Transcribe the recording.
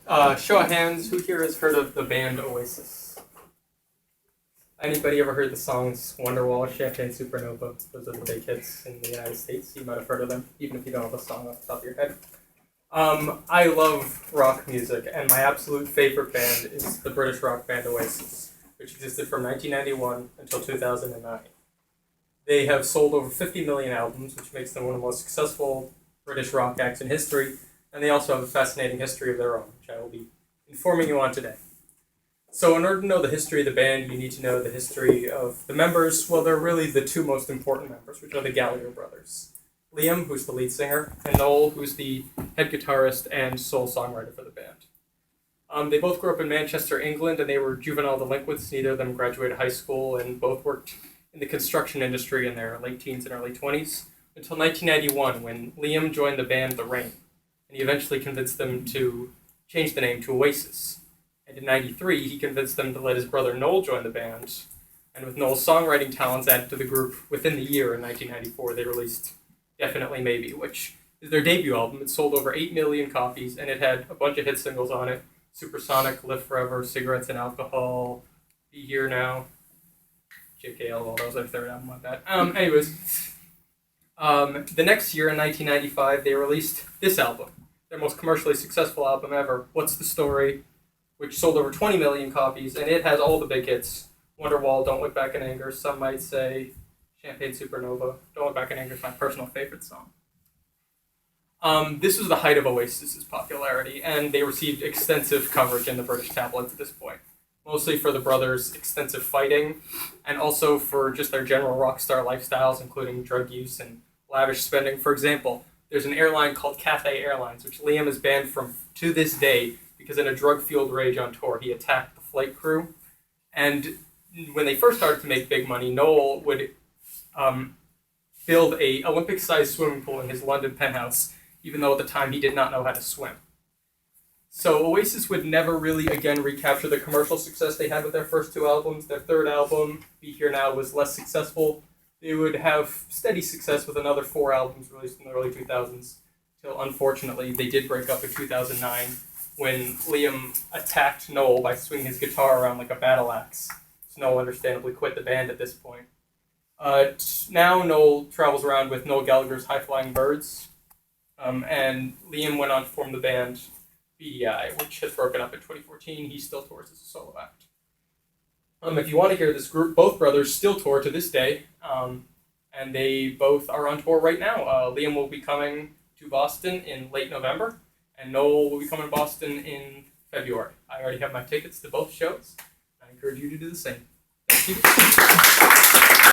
Show of hands, who here has heard of the band Oasis? Anybody ever heard the songs Wonderwall, Champagne Supernova? Those are the big hits in the United States. You might have heard of them, even if you don't have a song off the top of your head. I love rock music, and my absolute favorite band is the British rock band Oasis, which existed from 1991 until 2009. They have sold over 50 million albums, which makes them one of the most successful British rock acts in history, and they also have a fascinating history of their own, which I will be informing you on today. So in order to know the history of the band, you need to know the history of the members. Well, they're really the two most important members, which are the Gallagher brothers. Liam, who's the lead singer, and Noel, who's the head guitarist and sole songwriter for the band. They both grew up in Manchester, England, and they were juvenile delinquents. Neither of them graduated high school, and both worked in the construction industry in their late teens and early 20s, until 1991, when Liam joined the band The Rain, and he eventually convinced them to change the name to Oasis. And in 93, he convinced them to let his brother Noel join the band, and with Noel's songwriting talents added to the group within the year in 1994, they released Definitely Maybe, which is their debut album. It sold over 8 million copies, and it had a bunch of hit singles on it: Supersonic, Live Forever, Cigarettes and Alcohol, Be Here Now, JKL, well, that was their third album, my bad. The next year, in 1995, they released this album, their most commercially successful album ever, What's the Story, which sold over 20 million copies, and it has all the big hits: Wonderwall, Don't Look Back in Anger, Some Might Say, Champagne Supernova. Don't Look Back in Anger is my personal favorite song. This was the height of Oasis's popularity, and they received extensive coverage in the British tabloids at this point, mostly for the brothers' extensive fighting, and also for just their general rock star lifestyles, including drug use and lavish spending. For example, there's an airline called Cathay Airlines, which Liam is banned from to this day because in a drug-fueled rage on tour, he attacked the flight crew. And when they first started to make big money, Noel would build a Olympic-sized swimming pool in his London penthouse, even though at the time he did not know how to swim. So Oasis would never really again recapture the commercial success they had with their first two albums. Their third album, Be Here Now, was less successful. They would have steady success with another 4 albums released in the early 2000s, till unfortunately they did break up in 2009 when Liam attacked Noel by swinging his guitar around like a battle axe. So Noel understandably quit the band at this point. Now Noel travels around with Noel Gallagher's High Flying Birds, and Liam went on to form the band BDI, which has broken up in 2014. He still tours as a solo act. If you want to hear this group, both brothers still tour to this day, and they both are on tour right now. Liam will be coming to Boston in late November, and Noel will be coming to Boston in February. I already have my tickets to both shows. I encourage you to do the same. Thank you.